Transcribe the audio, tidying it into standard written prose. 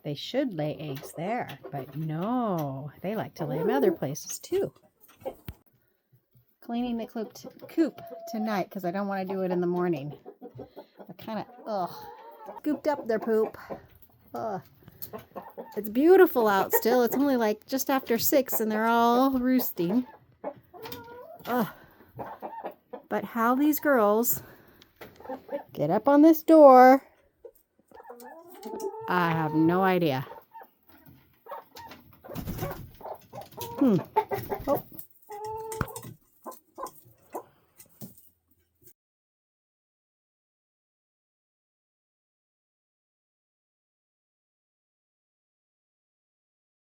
They should lay eggs there, but no, they like to lay them other places too. Cleaning the coop tonight because I don't want to do it in the morning. I kind of, scooped up their poop. Ugh. It's beautiful out still. It's only like just after 6 and they're all roosting. Ugh. But how these girls get up on this door, I have no idea.